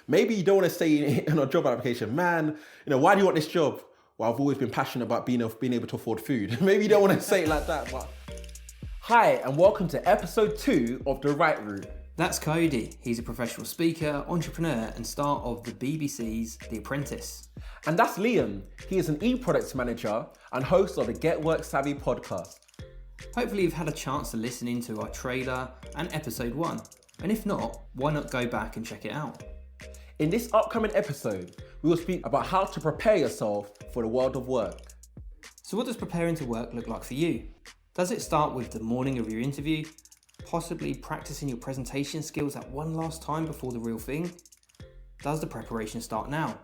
Maybe you don't want to say in a job application, man, why do you want this job? Well, I've always been passionate about being able to afford food. Maybe you don't want to say it like that, but... Hi, and welcome to episode 2 of The Right Route. That's Kayode. He's a professional speaker, entrepreneur, and star of the BBC's The Apprentice. And that's Liam. He is an e-products manager and host of the Get Work Savvy podcast. Hopefully you've had a chance to listen into our trailer and episode 1. And if not, why not go back and check it out? In this upcoming episode, we will speak about how to prepare yourself for the world of work. So what does preparing to work look like for you? Does it start with the morning of your interview? Possibly practicing your presentation skills that one last time before the real thing? Does the preparation start now?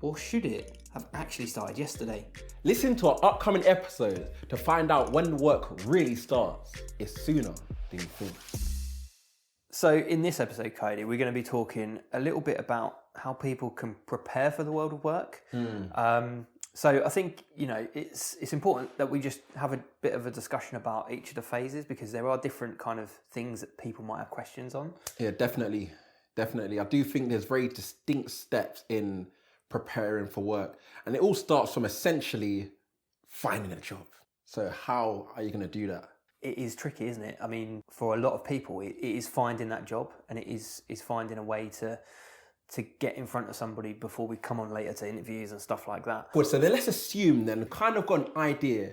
Or should it have actually started yesterday? Listen to our upcoming episode to find out when the work really starts. It's sooner than you think. So in this episode, Kayode, we're going to be talking a little bit about how people can prepare for the world of work. So I think, it's important that we just have a bit of a discussion about each of the phases, because there are different kind of things that people might have questions on. Yeah, definitely. I do think there's very distinct steps in preparing for work. And it all starts from essentially finding a job. So how are you going to do that? It is tricky, isn't it? I mean, for a lot of people, it is finding that job, and it is finding a way to get in front of somebody before we come on later to interviews and stuff like that. Good, so then let's assume then, kind of got an idea.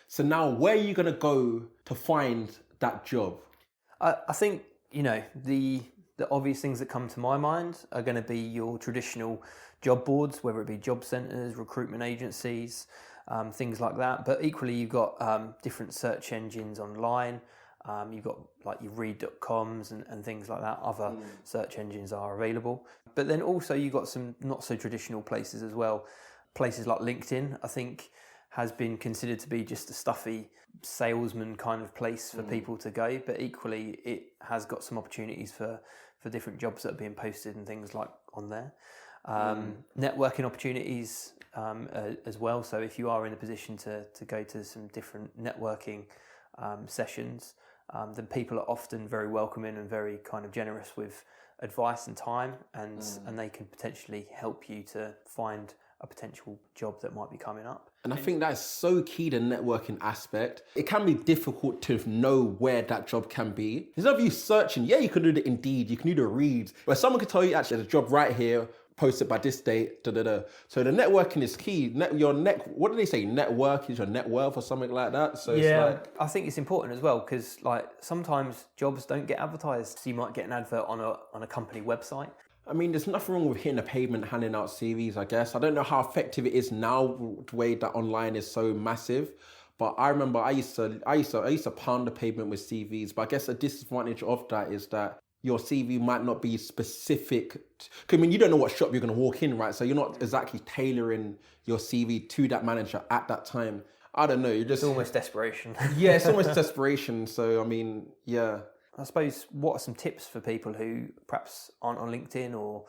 So now where are you going to go to find that job? I think, the obvious things that come to my mind are going to be your traditional job boards, whether it be job centres, recruitment agencies, things like that. But equally, you've got different search engines online. You've got like your read.coms and things like that. Other search engines are available. But then also you've got some not so traditional places as well. Places like LinkedIn, I think, has been considered to be just a stuffy salesman kind of place for people to go. But equally, it has got some opportunities for different jobs that are being posted and things like on there. Networking opportunities as well. So if you are in a position to go to some different networking sessions, then people are often very welcoming and very kind of generous with advice and time, and they can potentially help you to find a potential job that might be coming up. And I think that's so key, the networking aspect. It can be difficult to know where that job can be. Instead of you searching, you can do the Indeed, you can do the Reads, but someone can tell you actually there's a job right here, posted by this date, So the networking is key. What do they say? Network is your net worth or something like that. So I think it's important as well, because sometimes jobs don't get advertised. So you might get an advert on a company website. I mean, there's nothing wrong with hitting the pavement, handing out CVs, I guess. I don't know how effective it is now, the way that online is so massive. But I remember I used to pound the pavement with CVs. But I guess a disadvantage of that is that your CV might not be specific. I mean, you don't know what shop you're going to walk in, right? So you're not exactly tailoring your CV to that manager at that time. I don't know. It's almost desperation. Yeah, it's almost desperation. So, I mean, yeah. I suppose, what are some tips for people who perhaps aren't on LinkedIn or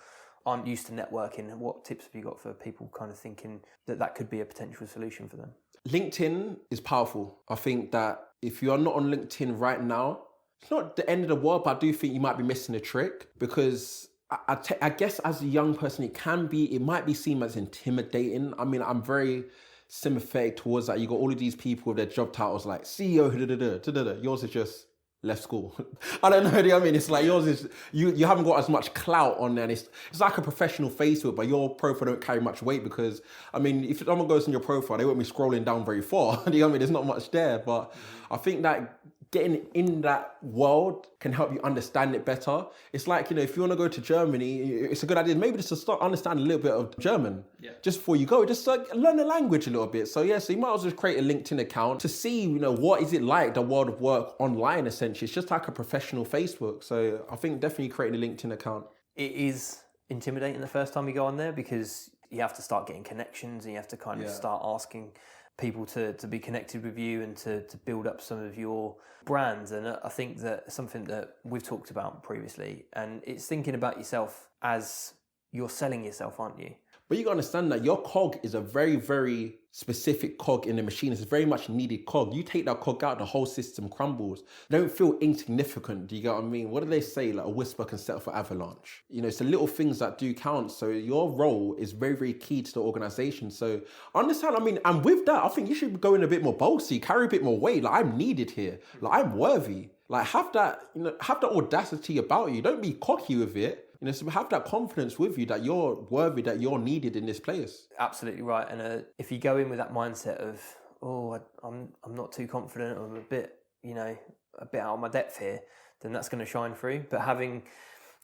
aren't used to networking? And what tips have you got for people kind of thinking that could be a potential solution for them? LinkedIn is powerful. I think that if you are not on LinkedIn right now, it's not the end of the world, but I do think you might be missing a trick, because I guess as a young person, it might be seen as intimidating. I mean, I'm very sympathetic towards that. You got all of these people with their job titles like CEO, yours is just left school. I don't know. I mean, it's like yours is, you haven't got as much clout on there. It's like a professional Facebook, but your profile don't carry much weight, because, I mean, if someone goes on your profile, they won't be scrolling down very far. You know what I mean? There's not much there, but I think that getting in that world can help you understand it better. It's like, if you want to go to Germany, it's a good idea maybe just to start understanding a little bit of German. Just before you go, just learn the language a little bit. So so you might as well just create a LinkedIn account to see, what is it like, the world of work online, essentially. It's just like a professional Facebook. So I think definitely creating a LinkedIn account. It is intimidating the first time you go on there, because you have to start getting connections, and you have to kind of start asking people to be connected with you and to build up some of your brands. And I think that something that we've talked about previously, and it's thinking about yourself as you're selling yourself, aren't you? But you got to understand that your cog is a very, very specific cog in the machine. It's a very much needed cog. You take that cog out, the whole system crumbles. Don't feel insignificant. Do you get what I mean? What do they say? Like a whisper can settle for avalanche. You know, it's the little things that do count. So your role is very, very key to the organization. So understand, I mean, and with that, I think you should go in a bit more bossy, carry a bit more weight. Like, I'm needed here. Like, I'm worthy. Like, have that, you know, have that audacity about you. Don't be cocky with it. You know, so have that confidence with you that you're worthy, that you're needed in this place. Absolutely right. And if you go in with that mindset of, I'm not too confident, I'm a bit out of my depth here, then that's going to shine through. But having,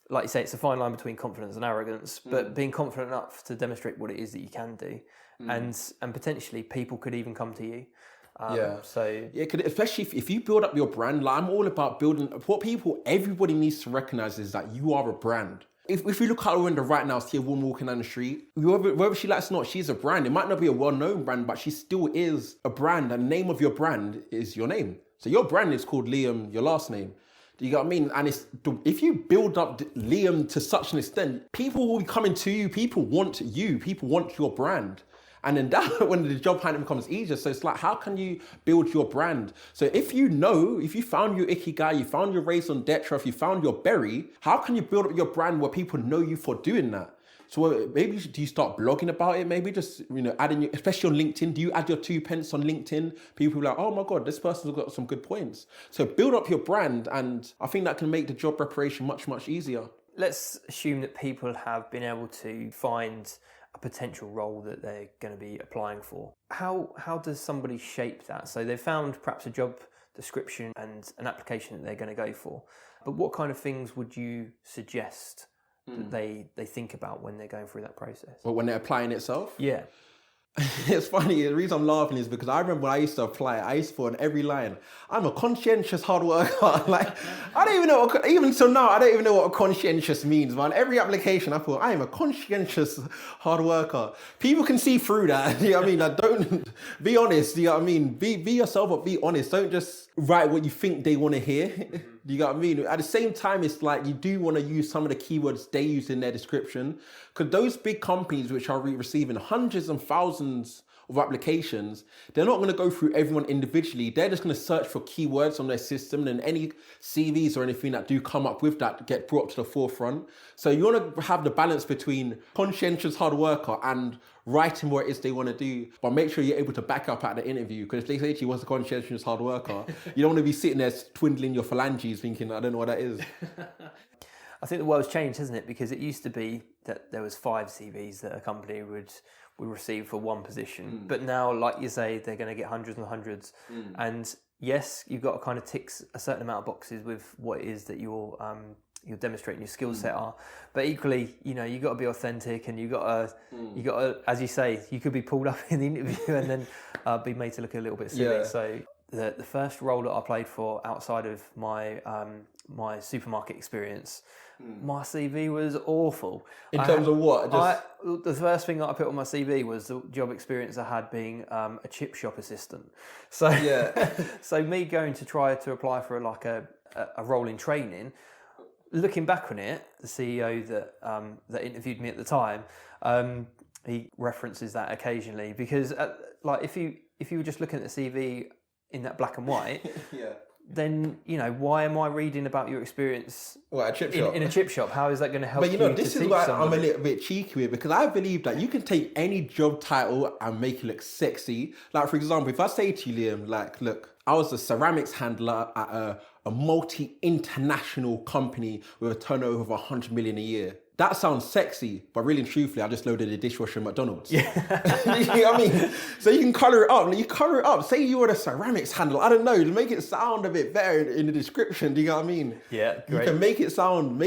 like you say, it's a fine line between confidence and arrogance, but being confident enough to demonstrate what it is that you can do, and potentially people could even come to you. Especially if you build up your brand. Like, I'm all about building. Everybody needs to recognize is that you are a brand. If you look out her window right now, see a woman walking down the street, whether she likes it or not, she's a brand. It might not be a well-known brand, but she still is a brand. And the name of your brand is your name. So your brand is called Liam, your last name. Do you get what I mean? And if you build up Liam to such an extent, people will be coming to you. People want you. People want your brand. And then that, when the job hunting becomes easier. So it's like, how can you build your brand? So if you found your ikigai, you found your raison d'etre, if you found your berry, how can you build up your brand where people know you for doing that? So maybe do you start blogging about it? Maybe just, adding, especially on LinkedIn, do you add your 2 pence on LinkedIn? People are like, oh my God, this person's got some good points. So build up your brand. And I think that can make the job preparation much, much easier. Let's assume that people have been able to find a potential role that they're going to be applying for. How does somebody shape that? So they've found perhaps a job description and an application that they're going to go for. But what kind of things would you suggest that they think about when they're going through that process? Well, when they're applying itself? Yeah. It's funny, the reason I'm laughing is because I remember when I used to apply, I used to put on every line, I'm a conscientious hard worker. Like, I don't even know, even till now, I don't even know what a conscientious means, man. Every application I put, I am a conscientious hard worker. People can see through that, you know what I mean? Like, don't, be honest, you know what I mean? Be yourself, but be honest. Don't just write what you think they want to hear. Do you get what I mean? At the same time, it's like you do want to use some of the keywords they use in their description, because those big companies which are receiving hundreds and thousands of applications, they're not going to go through everyone individually. They're just going to search for keywords on their system, and any CVs or anything that do come up with that get brought up to the forefront. So you want to have the balance between conscientious hard worker and writing what it is they want to do, but make sure you're able to back up at the interview, because if they say to you, what's a conscientious hard worker, you don't want to be sitting there twiddling your phalanges thinking, I don't know what that is. I think the world's changed, hasn't it? Because it used to be that there was 5 CVs that a company would receive for one position. But now, like you say, they're going to get hundreds and hundreds. And yes, you've got to kind of tick a certain amount of boxes with what it is that you're demonstrating your skill set are. But equally, you've got to be authentic, and you got to, as you say, you could be pulled up in the interview and then be made to look a little bit silly. Yeah. So the first role that I played for outside of my my supermarket experience, my CV was awful. In terms of what? The first thing that I put on my CV was the job experience I had being a chip shop assistant. So yeah. So me going to try to apply for a role in training, looking back on it, the CEO that interviewed me at the time, he references that occasionally, because if you were just looking at the CV in that black and white, yeah, then why am I reading about your experience in a chip shop? How is that going to help? But this is why I'm a little bit cheeky with, because I believe that you can take any job title and make it look sexy. Like, for example, if I say to you, Liam, like, look, I was a ceramics handler at a multi-international company with a turnover of 100 million a year. That sounds sexy, but really and truthfully, I just loaded a dishwasher at McDonald's. Yeah. You know what I mean? So you can colour it up. You colour it up. Say you were a ceramics handler. I don't know, to make it sound a bit better in the description. Do you know what I mean? Yeah, great. You can make it sound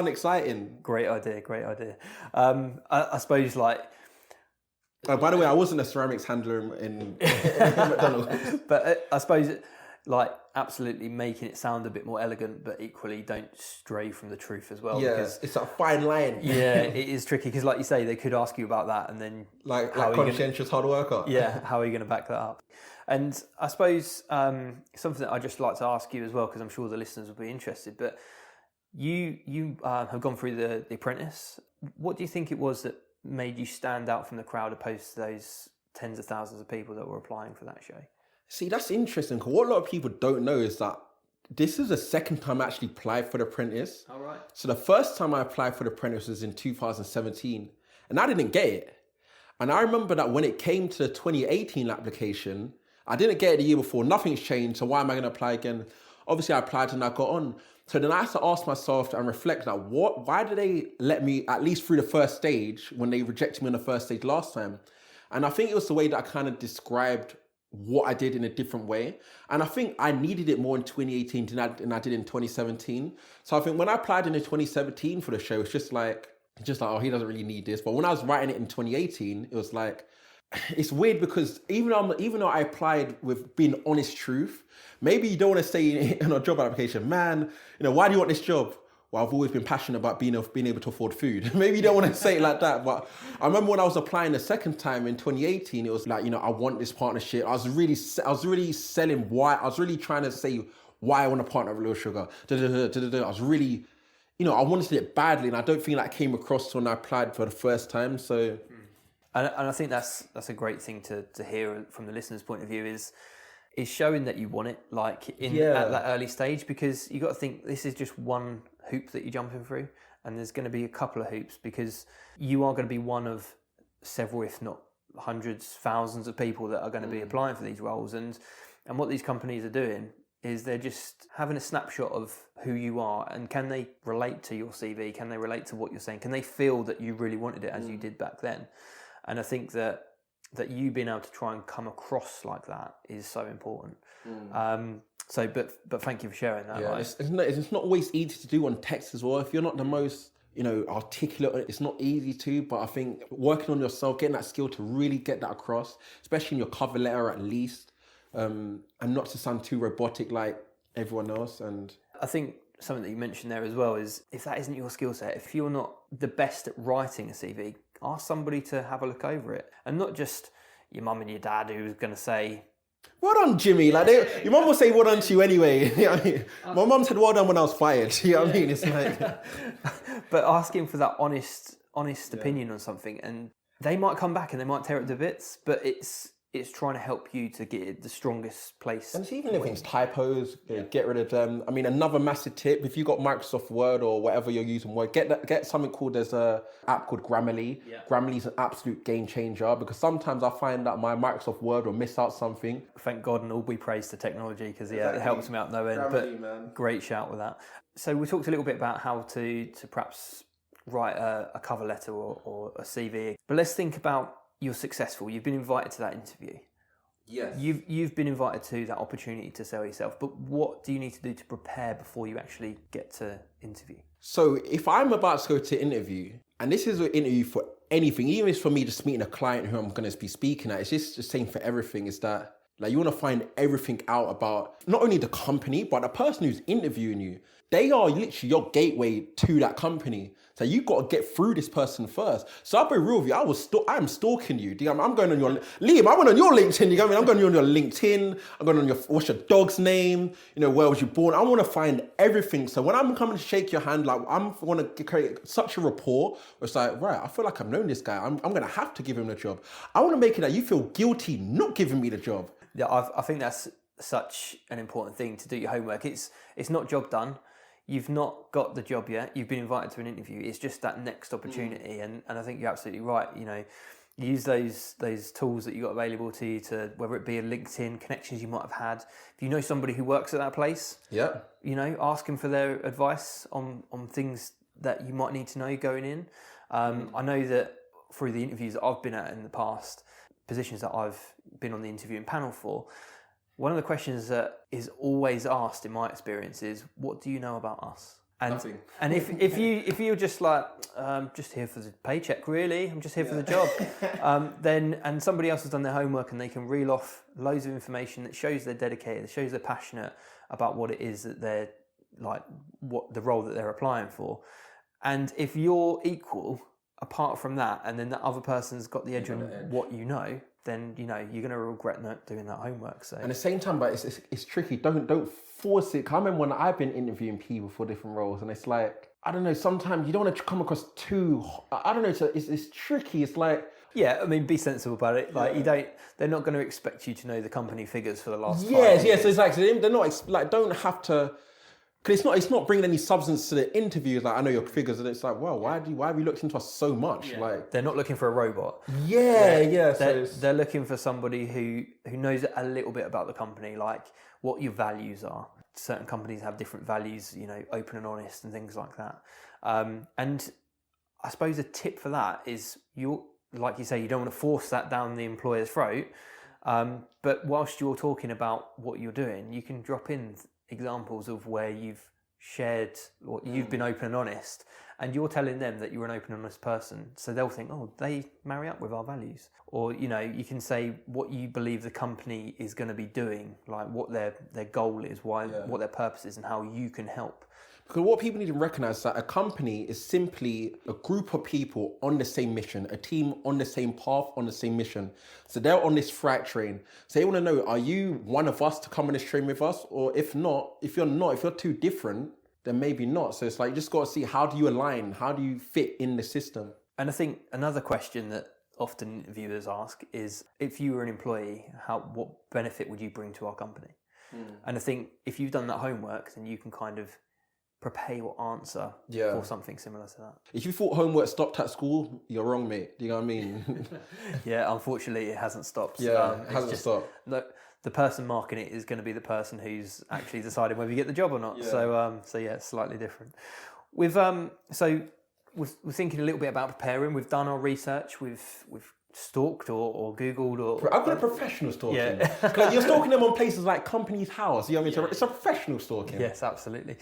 exciting. Great idea. I suppose like... Oh, by the way, I wasn't a ceramics handler in McDonald's. But I suppose absolutely making it sound a bit more elegant, but equally don't stray from the truth as well. Yeah, because it's a fine line. Yeah, it is tricky, because like you say, they could ask you about that, and then like conscientious hard worker. Yeah, how are you going to back that up? And I suppose something that I'd just like to ask you as well, because I'm sure the listeners will be interested, but you have gone through the Apprentice. What do you think it was that made you stand out from the crowd opposed to those tens of thousands of people that were applying for that show? See, that's interesting, because what a lot of people don't know is that this is the second time I actually applied for The Apprentice. All right. So the first time I applied for The Apprentice was in 2017, and I didn't get it. And I remember that when it came to the 2018 application, I didn't get it the year before. Nothing's changed, so why am I going to apply again? Obviously, I applied and I got on. So then I had to ask myself and reflect that why did they let me at least through the first stage when they rejected me on the first stage last time? And I think it was the way that I kind of described what I did in a different way. And I think I needed it more in 2018 than I did in 2017. So I think when I applied in 2017 for the show, it's just like, oh, he doesn't really need this. But when I was writing it in 2018, it was like, it's weird because even though I applied with being honest truth, maybe you don't want to say in a job application, man, why do you want this job? Well, I've always been passionate about being able to afford food. Maybe you don't want to say it like that, but I remember when I was applying the second time in 2018, it was like, I want this partnership. I was really selling why. I was really trying to say why I want to partner with Real Sugar. I was really, I wanted it badly, and I don't think that came across when I applied for the first time. So, and I think that's a great thing to hear from the listener's point of view is showing that you want it, like at that early stage, because you got to think this is just one hoop that you're jumping through, and there's going to be a couple of hoops because you are going to be one of several, if not hundreds, thousands of people that are going to be applying for these roles. And what these companies are doing is they're just having a snapshot of who you are, and can they relate to your CV? Can they relate to what you're saying? Can they feel that you really wanted it as you did back then? And I think that you being able to try and come across like that is so important. But thank you for sharing that. Yeah, right? It's not always easy to do on text as well. If you're not the most, articulate, it's not easy to, but I think working on yourself, getting that skill to really get that across, especially in your cover letter at least, and not to sound too robotic like everyone else. And I think something that you mentioned there as well is if that isn't your skill set, if you're not the best at writing a CV, ask somebody to have a look over it, and not just your mum and your dad who's going to say, well done, Jimmy. Like your mum will say well done to you anyway. You know what I mean? My mum said well done when I was fired. You know what I mean? It's like, but asking for that honest opinion on something, and they might come back and they might tear it to bits, but it's trying to help you to get it the strongest place. And even if it's typos, get rid of them. I mean, another massive tip: if you got Microsoft Word or whatever you're using Word, get something called, there's a app called Grammarly. Yeah. Grammarly is an absolute game changer, because sometimes I find that my Microsoft Word will miss out something. Thank God, and all we praise to technology, because it helps me out no end. Grammarly, but man. Great shout with that. So we talked a little bit about how to perhaps write a cover letter or a CV, but let's think about, you're successful. You've been invited to that interview. Yes. You've been invited to that opportunity to sell yourself, but what do you need to do to prepare before you actually get to interview? So if I'm about to go to interview, and this is an interview for anything, even if it's for me just meeting a client who I'm going to be speaking at, it's just the same for everything, is that like you want to find everything out about not only the company, but the person who's interviewing you. They are literally your gateway to that company. So you got to get through this person first. So I'll be real with you. I'm stalking you. I'm going on your Liam. I went on your LinkedIn. You know what I mean? I'm going on your LinkedIn. I'm going on your, what's your dog's name? Where was you born? I want to find everything. So when I'm coming to shake your hand, like I want to create such a rapport where it's like, right, I feel like I've known this guy. I'm going to have to give him the job. I want to make it that you feel guilty not giving me the job. Yeah, I think that's such an important thing, to do your homework. It's not job done. You've not got the job yet. You've been invited to an interview. It's just that next opportunity. And I think you're absolutely right. Use those tools that you got available to you, to whether it be a LinkedIn, connections you might have had. If you know somebody who works at that place, ask them for their advice on things that you might need to know going in. I know that through the interviews that I've been at in the past, positions that I've been on the interviewing panel for, one of the questions that is always asked in my experience is, what do you know about us? And, nothing. And if you're just like, just here for the paycheck, really, I'm just here for the job, and somebody else has done their homework and they can reel off loads of information that shows they're dedicated, that shows they're passionate about what it is that they're like, what the role that they're applying for. And if you're equal, apart from that, and then that other person's got the edge on what you know, then you're going to regret not doing that homework. So, and at the same time, but it's tricky. Don't force it. I remember when I've been interviewing people for different roles, and it's like I don't know, sometimes you don't want to come across too, I don't know, it's tricky. It's like, Yeah, I mean, be sensible about it. Like, they're not going to expect you to know the company figures for the last 5 yes, years. so it's like, they're not, like, don't have to, because it's not bringing any substance to the interviews. Like, I know your figures, and it's like, well, why have you looked into us so much? Yeah. Like, They're not looking for a robot. They're They're looking for somebody who knows a little bit about the company, like what your values are. Certain companies have different values, open and honest and things like that. And I suppose a tip for that is like you say, you don't want to force that down the employer's throat. But whilst you're talking about what you're doing, you can drop in examples of where you've shared or you've been open and honest, and you're telling them that you're an open and honest person. So they'll think, oh, they marry up with our values. Or, you can say what you believe the company is going to be doing, like what their goal is, what their purpose is, and how you can help. Because what people need to recognize is that a company is simply a group of people on the same mission, a team on the same path, on the same mission. So they're on this freight train. So they want to know, are you one of us to come on this train with us? Or if you're too different, then maybe not. So it's like, you just got to see, how do you align? How do you fit in the system? And I think another question that often interviewers ask is, if you were an employee, what benefit would you bring to our company? And I think if you've done that homework, then you can kind of prepare your answer for something similar to that. If you thought homework stopped at school, you're wrong, mate. Do you know what I mean? Yeah, unfortunately, it hasn't stopped. Yeah, it hasn't stopped. The person marking it is going to be the person who's actually deciding whether you get the job or not. Yeah. So yeah, it's slightly different. We're thinking a little bit about preparing. We've done our research. We've stalked or Googled or... I've got a professional stalking. Yeah. Like, you're stalking them on places like Company's House. You know what I mean? It's a professional stalking. Yes, absolutely.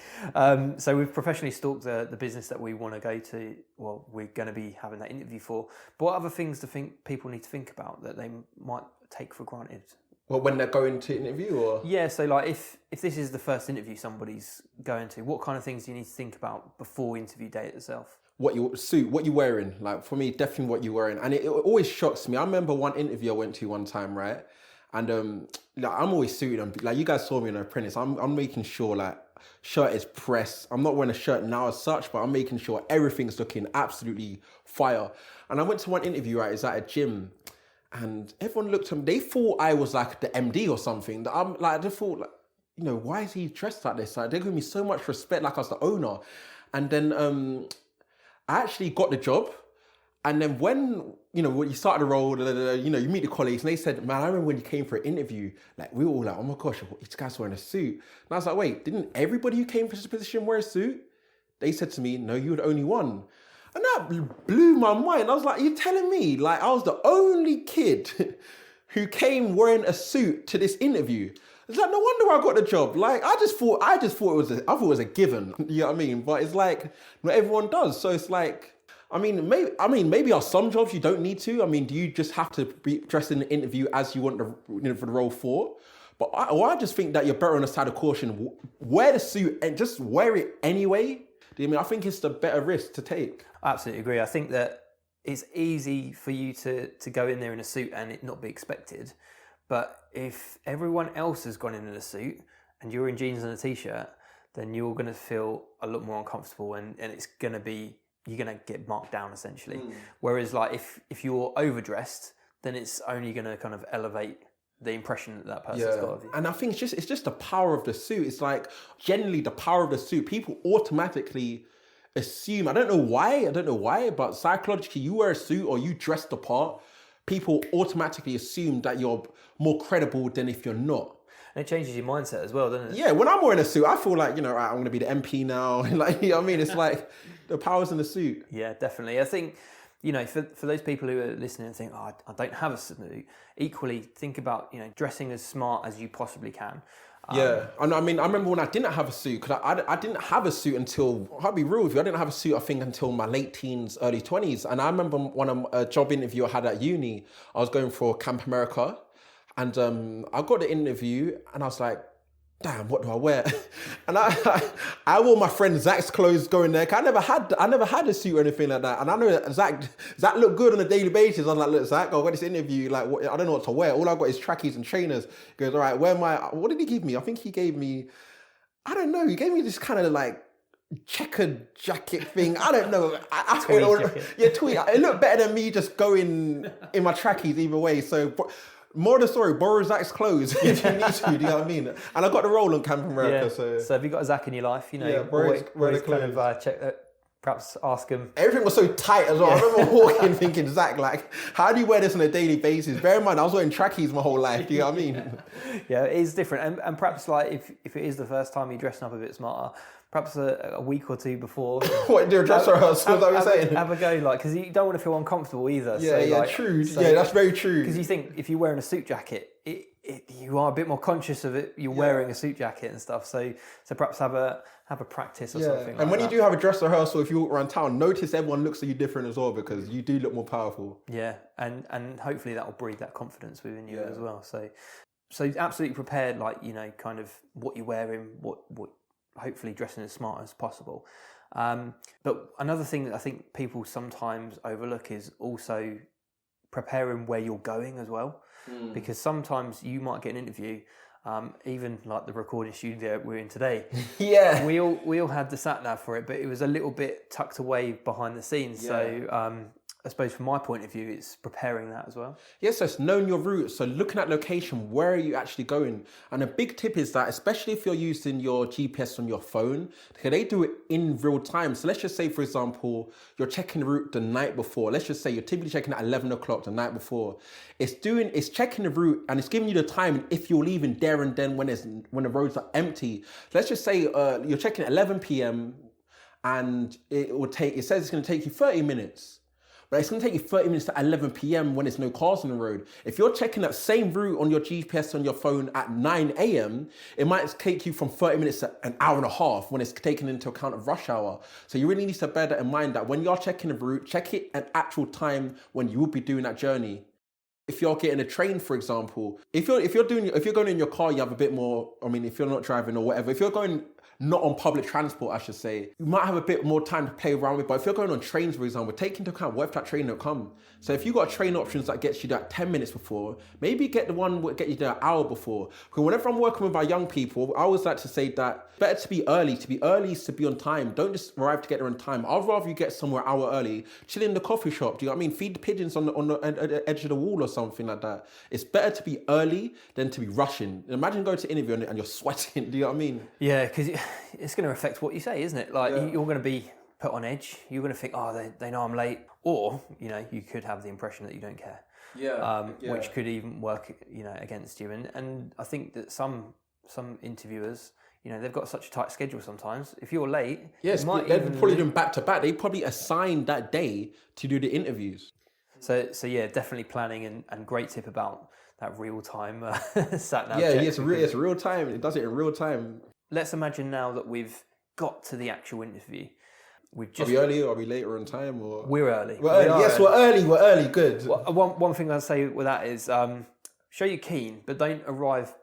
So we've professionally stalked the business that we want to go to. Well, we're going to be having that interview for. But what other things people need to think about that they might take for granted? Well, when they're going to interview, or? Yeah, so like if this is the first interview somebody's going to, what kind of things do you need to think about before interview day itself? What you wearing. Like, for me, definitely what you're wearing. And it always shocks me. I remember one interview I went to one time, right? And like, I'm always suited. And like, you guys saw me in Apprentice. I'm making sure, like, shirt is pressed. I'm not wearing a shirt now as such, but I'm making sure everything's looking absolutely fire. And I went to one interview, right? It's at a gym. And everyone looked at me. They thought I was like the MD or something. I'm like, they thought, like, why is he dressed like this? Like, they give me so much respect, like I was the owner. And then I actually got the job. And then when you started the role, you meet the colleagues, and they said, man, I remember when you came for an interview, like, we were all like, oh my gosh, this guy's wearing a suit. And I was like, wait, didn't everybody who came for this position wear a suit? They said to me, no, you were the only one. And that blew my mind. I was like, you're telling me, like, I was the only kid who came wearing a suit to this interview? It's like, no wonder I got the job. Like, I just thought it was a given. You know what I mean? But it's like, not everyone does. So it's like, maybe are some jobs you don't need to. I mean, do you just have to be dressed in the interview as you want for the role for? But I just think that you're better on the side of caution. Wear the suit and just wear it anyway. Do you mean? I think it's the better risk to take. I absolutely agree. I think that it's easy for you to go in there in a suit and it not be expected. But if everyone else has gone in a suit and you're in jeans and a t-shirt, then you're going to feel a lot more uncomfortable and it's going to be, you're going to get marked down essentially. Whereas like if you're overdressed, then it's only going to kind of elevate the impression that person's got of you. And I think it's just the power of the suit. It's like, generally the power of the suit, people automatically assume, I don't know why, but psychologically, you wear a suit or you dress the part, people automatically assume that you're more credible than if you're not. And it changes your mindset as well, doesn't it? Yeah, when I'm wearing a suit, I feel like, right, I'm going to be the MP now. Like, you know what I mean? It's like the power's in the suit. Yeah, definitely. I think, for those people who are listening and think, oh, I don't have a suit, equally think about, dressing as smart as you possibly can. Yeah, and I mean, I remember when I didn't have a suit, because I didn't have a suit until, I'll be real with you, I didn't have a suit, I think, until my late teens, early 20s. And I remember a job interview I had at uni, I was going for Camp America, and I got the interview, and I was like, damn, what do I wear? And I wore my friend Zach's clothes going there. I never had a suit or anything like that. And I know that Zach looked good on a daily basis. I was like, look, Zach, I got this interview. Like, I don't know what to wear. All I got is trackies and trainers. He goes, all right, what did he give me? I think he gave me, I don't know. He gave me this kind of like checkered jacket thing. I don't know. I Tweed don't know. jacket. Yeah, tweed. It looked better than me just going in my trackies either way. So more of the story, borrow Zach's clothes if you need to, do you know what I mean? And I got the role on Camp America, So have you got Zach in your life? You know, borrow the kind of check that. Perhaps ask him. Everything was so tight as well. I remember walking thinking, Zach, like, how do you wear this on a daily basis? Bear in mind, I was wearing trackies my whole life. Do you know what I mean? Yeah, it is different. And perhaps like if it is the first time you're dressing up a bit smarter, perhaps a week or two before. What, do a dress rehearsal? Is that what you're saying? Have a go, like, because you don't want to feel uncomfortable either. Yeah, true. Yeah, that's very true. Because you think if you're wearing a suit jacket, you are a bit more conscious of it. You're wearing a suit jacket and stuff. So perhaps have a practice or something. And when you do have a dress rehearsal, if you walk around town, notice everyone looks at you different as well because you do look more powerful. Yeah, and hopefully that will breed that confidence within you as well. So absolutely prepared, like, you know, kind of what you're wearing, what hopefully dressing as smart as possible. But another thing that I think people sometimes overlook is also preparing where you're going as well. Because sometimes you might get an interview, even like the recording studio we're in today. Yeah. We all had the sat nav for it, but it was a little bit tucked away behind the scenes. Yeah. So I suppose from my point of view, it's preparing that as well. Yes, so it's knowing your route. So looking at location, where are you actually going? And a big tip is that, especially if you're using your GPS on your phone, they do it in real time. So let's just say, for example, you're checking the route the night before. Let's just say you're typically checking at 11 o'clock the night before. It's checking the route and it's giving you the time if you're leaving there and then when the roads are empty. Let's just say you're checking at 11 p.m. and it says it's going to take you 30 minutes. But it's going to take you 30 minutes to 11 p.m. when there's no cars on the road. If you're checking that same route on your GPS on your phone at 9 a.m., it might take you from 30 minutes to an hour and a half when it's taken into account of rush hour. So you really need to bear that in mind, that when you're checking the route, check it at actual time when you will be doing that journey. If you're getting a train, for example, if you're going in your car, you have a bit more, I mean, if you're not driving or whatever, if you're going not on public transport, I should say, you might have a bit more time to play around with. But if you're going on trains, for example, take into account what if that train don't come. So if you've got train options that gets you there 10 minutes before, maybe get the one that get you there an hour before. Because whenever I'm working with our young people, I always like to say that better to be early. To be early is to be on time. Don't just arrive to get there on time. I'd rather you get somewhere an hour early, chill in the coffee shop. Do you know what I mean? Feed the pigeons on the edge of the wall or something like that. It's better to be early than to be rushing. Imagine going to an interview and you're sweating. Do you know what I mean? Yeah, because it's going to affect what you say, isn't it? Like, you're going to be put on edge. You're going to think, oh, they know I'm late. Or, you know, you could have the impression that you don't care. Which could even work, you know, against you. And I think that some interviewers, you know, they've got such a tight schedule sometimes. If you're late, yes, they've probably done back to back. They probably assigned that day to do the interviews. So yeah, definitely planning and great tip about that real time sat nav. Yeah, it's real time. It does it in real time. Let's imagine now that we've got to the actual interview. Are we early or are we later on time? Or we're early. We're early. Yes, early. We're early. Good. One thing I'll say with that is show you're keen, but don't arrive.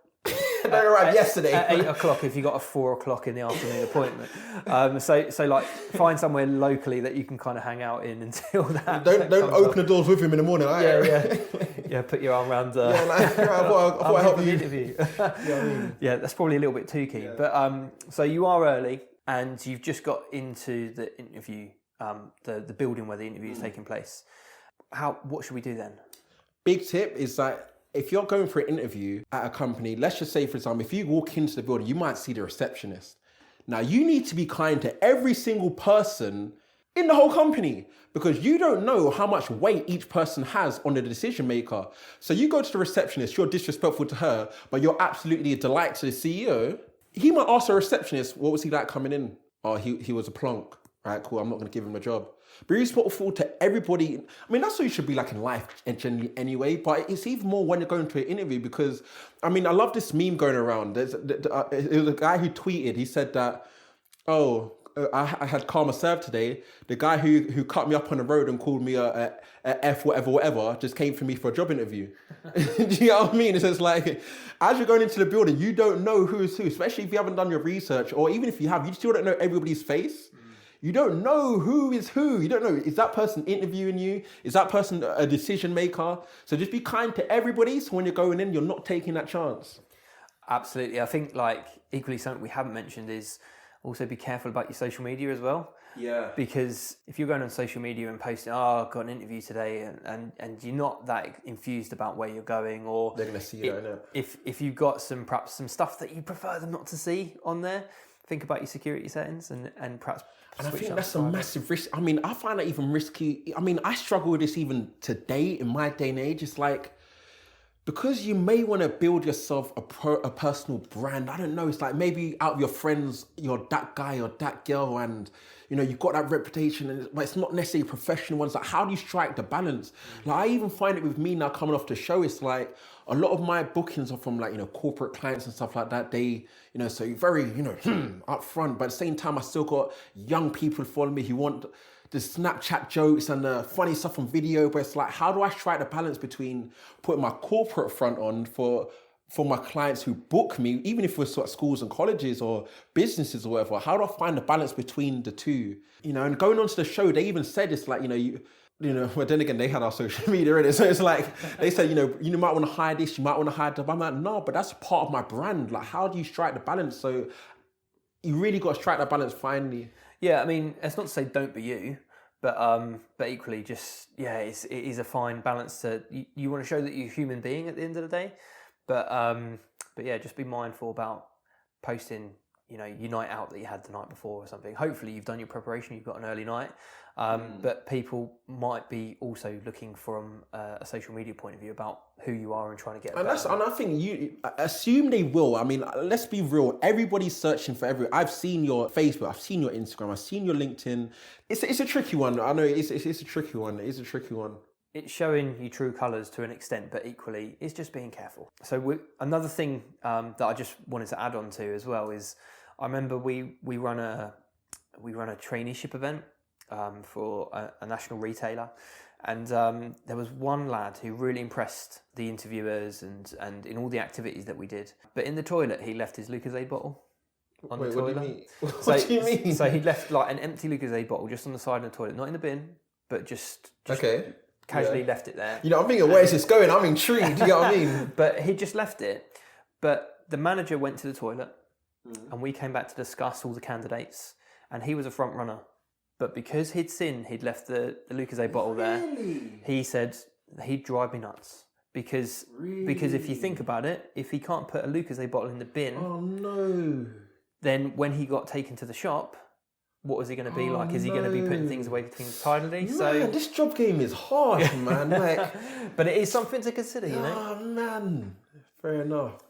Don't arrive yesterday at 8 o'clock if you got a 4 o'clock in the afternoon appointment. So like find somewhere locally that you can kind of hang out in until that. Don't open the doors with him in the morning. Yeah. Put your arm around. I thought I'd help you. Interview. Yeah, that's probably a little bit too keen. Yeah. But so you are early, and you've just got into the interview, the building where the interview is taking place. What should we do then? Big tip is that if you're going for an interview at a company, let's just say, for example, if you walk into the building, you might see the receptionist. Now, you need to be kind to every single person in the whole company because you don't know how much weight each person has on the decision maker. So you go to the receptionist, you're disrespectful to her, but you're absolutely a delight to the CEO. He might ask the receptionist, what was he like coming in? Oh, he was a plonk. All right, cool, I'm not going to give him a job. Be respectful to everybody. I mean, that's what you should be like in life anyway, but it's even more when you're going to an interview because, I mean, I love this meme going around. It was a guy who tweeted, he said that, I had karma served today. The guy who cut me up on the road and called me a F whatever just came for me for a job interview. Do you know what I mean? It's just like, as you're going into the building, you don't know who's who, especially if you haven't done your research, or even if you have, you still don't know everybody's face. You don't know who is who. You don't know, is that person interviewing you? Is that person a decision maker? So just be kind to everybody so when you're going in, you're not taking that chance. Absolutely. I think like equally something we haven't mentioned is also be careful about your social media as well. Yeah. Because if you're going on social media and posting, oh, I've got an interview today, and you're not that infused about where you're going, or they're going to see that, innit? If you've got perhaps some stuff that you prefer them not to see on there, think about your security settings and perhaps. And I think that's a massive risk. I mean, I find that even risky. I mean, I struggle with this even today in my day and age. It's like, because you may want to build yourself a personal brand. I don't know. It's like maybe out of your friends, you're that guy or that girl, and you know you've got that reputation, but it's not necessarily professional ones. Like, how do you strike the balance? Like, I even find it with me now coming off the show. It's like a lot of my bookings are from like, you know, corporate clients and stuff like that. They, you know, so very, you know, up front. But at the same time, I still got young people following me who want the Snapchat jokes and the funny stuff on video, but it's like, how do I strike the balance between putting my corporate front on for my clients who book me, even if it's at schools and colleges or businesses or whatever? How do I find the balance between the two? You know, and going on to the show, they even said it's like, you know, but then again, they had our social media in it. So it's like, they said, you might want to hide this, you might want to hide that. I'm like, no, but that's part of my brand. Like, how do you strike the balance? So you really got to strike that balance finally. Yeah, I mean, it's not to say don't be you, but equally just, yeah, it is a fine balance to, you want to show that you're a human being at the end of the day, but yeah, just be mindful about posting, you know, your night out that you had the night before or something. Hopefully you've done your preparation, you've got an early night, but people might be also looking from a social media point of view about who you are and trying to get. And I think you assume they will. I mean, let's be real. Everybody's searching for I've seen your Facebook, I've seen your Instagram, I've seen your LinkedIn. It's a tricky one. I know it's a tricky one. It's a tricky one. It's showing your true colours to an extent, but equally, it's just being careful. So another thing that I just wanted to add on to as well is, I remember we run a traineeship event for a national retailer, and there was one lad who really impressed the interviewers and in all the activities that we did. But in the toilet, he left his Lucozade bottle on the toilet. What do you mean? What do you mean? So he left like an empty Lucozade bottle just on the side of the toilet, not in the bin, but just okay. Casually left it there. You know, I'm thinking, where's this going? I'm intrigued. You know what I mean? But he just left it. But the manager went to the toilet, and we came back to discuss all the candidates, and he was a front runner. But because he'd left the Lucozade bottle there, he said he'd drive me nuts. Because if you think about it, if he can't put a Lucozade bottle in the bin, oh no, then when he got taken to the shop, what was he going to be like? Is he going to be putting things away tidily? Man, so this job game is hard, man. Like, but it is something to consider, you know. Oh man, fair enough.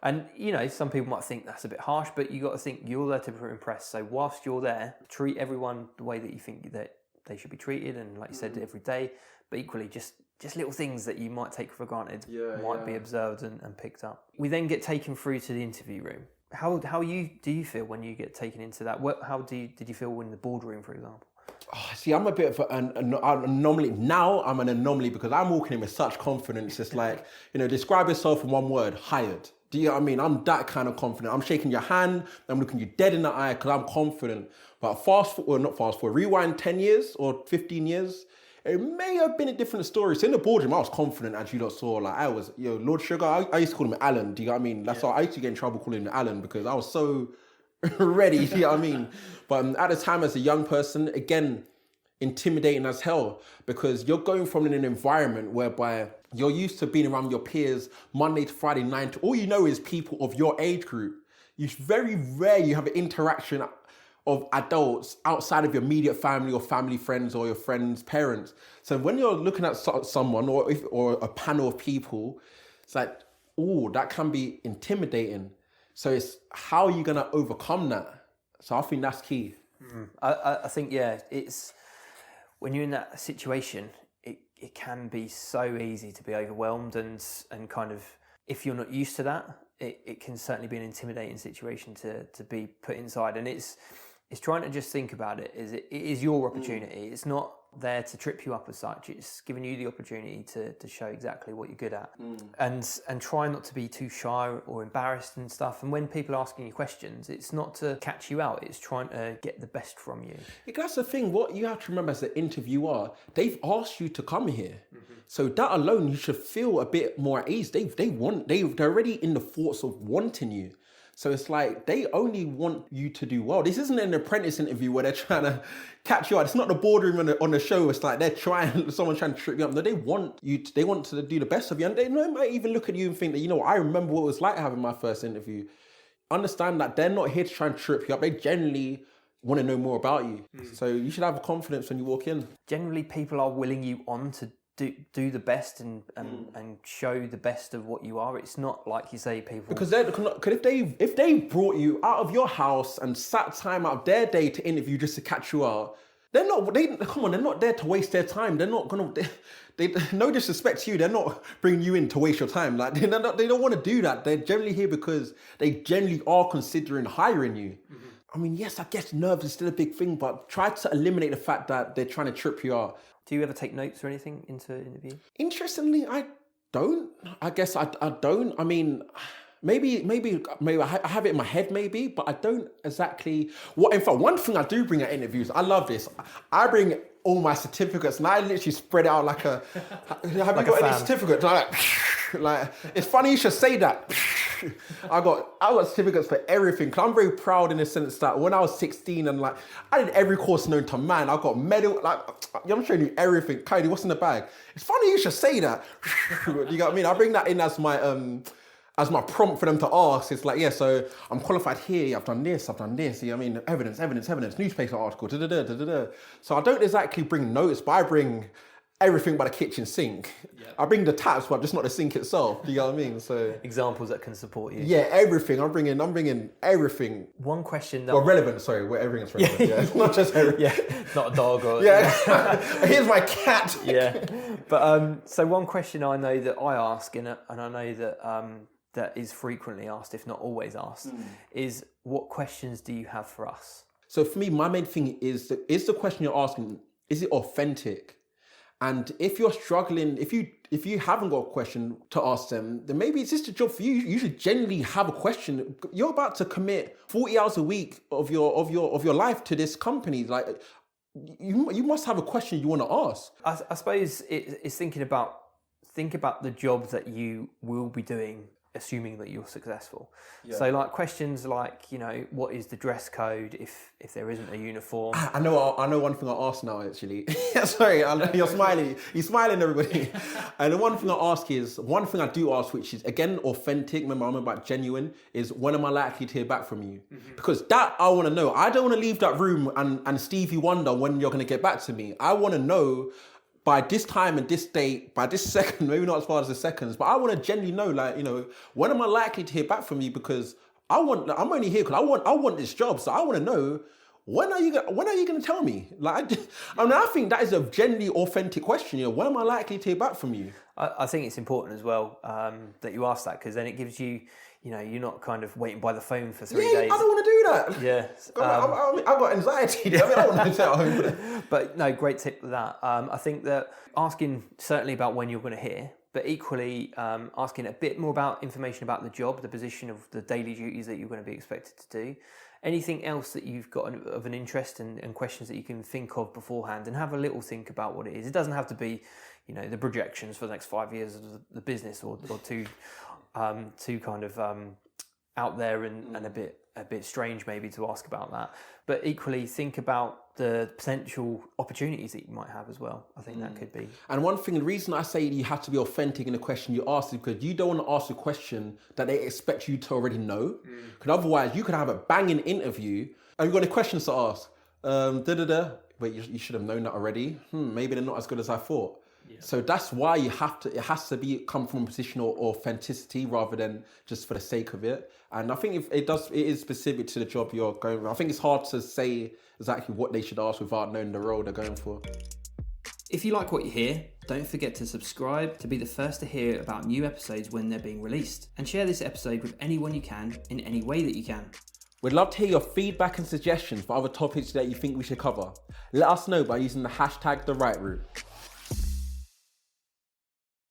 And you know, some people might think that's a bit harsh, but you got to think you're there to impress. So whilst you're there, treat everyone the way that you think that they should be treated, and like you said, every day. But equally, just little things that you might take for granted might be observed and picked up. We then get taken through to the interview room. How do you feel when you get taken into that? How did you feel in the boardroom, for example? Oh, see, I'm a bit of an anomaly. Now I'm an anomaly because I'm walking in with such confidence. It's like, you know, describe yourself in one word: hired. Do you know what I mean? I'm that kind of confident. I'm shaking your hand. I'm looking you dead in the eye because I'm confident. But rewind 10 years or 15 years. It may have been a different story. So in the boardroom, I was confident, as you lot saw. Like, I was, Lord Sugar, I used to call him Alan. Do you know what I mean? That's why I used to get in trouble calling him Alan, because I was so ready. Do you know what I mean? But at the time, as a young person, again, intimidating as hell, because you're going from an environment whereby you're used to being around your peers Monday to Friday, 9 to, all you know is people of your age group. It's very rare you have an interaction of adults outside of your immediate family or family friends or your friends' parents. So when you're looking at someone or a panel of people, it's like, oh, that can be intimidating. So it's how are you gonna overcome that? So I think that's key. I think, yeah, it's when you're in that situation, it can be so easy to be overwhelmed and kind of, if you're not used to that, it can certainly be an intimidating situation to be put inside. And it's trying to just think about it. It is your opportunity. It's not there to trip you up as such. It's giving you the opportunity to show exactly what you're good at, and try not to be too shy or embarrassed and stuff. And when people are asking you questions, it's not to catch you out. It's trying to get the best from you. That's the thing. What you have to remember as an interviewer, they've asked you to come here. So that alone, you should feel a bit more at ease. They're already in the thoughts of wanting you. So it's like they only want you to do well. This isn't an Apprentice interview where they're trying to catch you out. It's not the boardroom on the show. It's like someone's trying to trip you up. No, they want to do the best of you. And they might even look at you and think that, I remember what it was like having my first interview. Understand that they're not here to try and trip you up. They generally want to know more about you. So you should have confidence when you walk in. Generally, people are willing you on to do the best and show the best of what you are. It's not like you say people... Because if they brought you out of your house and sat time out of their day to interview just to catch you out, they're not there to waste their time. They're not going to... No disrespect to you, they're not bringing you in to waste your time. Like they don't want to do that. They're generally here because they generally are considering hiring you. I mean, yes, I guess nerves is still a big thing, but try to eliminate the fact that they're trying to trip you out. Do you ever take notes or anything into an interview? Interestingly, I don't. I guess I don't. I mean, maybe I have it in my head, maybe, but I don't exactly. In fact, one thing I do bring at interviews, I love this. I bring all my certificates and I literally spread it out like a. Have you got any certificates? Like, it's funny you should say that. I got certificates for everything. Cause I'm very proud in the sense that when I was 16 and I did every course known to man. I got medal. I'm showing you everything. Kayode, what's in the bag? It's funny you should say that. You get what I mean? I bring that in as my prompt for them to ask. It's like, yeah, so I'm qualified here. I've done this. You know what I mean? Evidence. Newspaper article. So I don't exactly bring notes, but I bring everything by the kitchen sink. Yep. I bring the taps, but just not the sink itself. Do you know what I mean? So examples that can support you. Yeah, everything. I'm bringing everything. One question. Relevant. Sorry, everything's relevant. Yeah, it's not just everything. Yeah, it's not a dog or. Yeah. Here's my cat. Yeah, but so one question I know that I ask, and I know that that is frequently asked, if not always asked, is what questions do you have for us? So for me, my main thing is the question you're asking, is it authentic? And if you're struggling, if you haven't got a question to ask them, then maybe it's just a job for you. You should genuinely have a question. You're about to commit 40 hours a week of your life to this company. Like you must have a question you want to ask. I suppose it's think about the job that you will be doing, assuming that you're successful. Yeah. So questions like, what is the dress code if there isn't a uniform? I know one thing I ask now, actually. Sorry, you're smiling. You're smiling, everybody. And the one thing I do ask, which is, again, authentic, remember about genuine, is when am I likely to hear back from you? Mm-hmm. Because that I want to know. I don't want to leave that room and Stevie wonder when you're going to get back to me. I want to know by this time and this date, by this second, maybe not as far as the seconds, but I want to genuinely know, when am I likely to hear back from you? Because I'm only here because I want this job, so I want to know when are you going to tell me? I think that is a genuinely authentic question. When am I likely to hear back from you? I think it's important as well that you ask that, because then it gives you. You're not kind of waiting by the phone for 3 days. I don't want to do that. Yeah. I've got anxiety. I don't want to sit at home. But no, great tip for that. I think that asking certainly about when you're going to hear, but equally asking a bit more about information about the job, the position of the daily duties that you're going to be expected to do. Anything else that you've got of an interest and questions that you can think of beforehand, and have a little think about what it is. It doesn't have to be, the projections for the next 5 years of the business or too kind of out there and a bit strange maybe to ask about that. But equally think about the potential opportunities that you might have as well. I think that could be. And one thing, the reason I say you have to be authentic in the question you ask is because you don't want to ask a question that they expect you to already know. Because otherwise you could have a banging interview and you've got any questions to ask. But you should have known that already. Maybe they're not as good as I thought. Yeah. So that's why it has to come from a position of authenticity rather than just for the sake of it. And I think it is specific to the job you're going for. I think it's hard to say exactly what they should ask without knowing the role they're going for. If you like what you hear, don't forget to subscribe to be the first to hear about new episodes when they're being released. And share this episode with anyone you can in any way that you can. We'd love to hear your feedback and suggestions for other topics that you think we should cover. Let us know by using the hashtag TheRightRoute.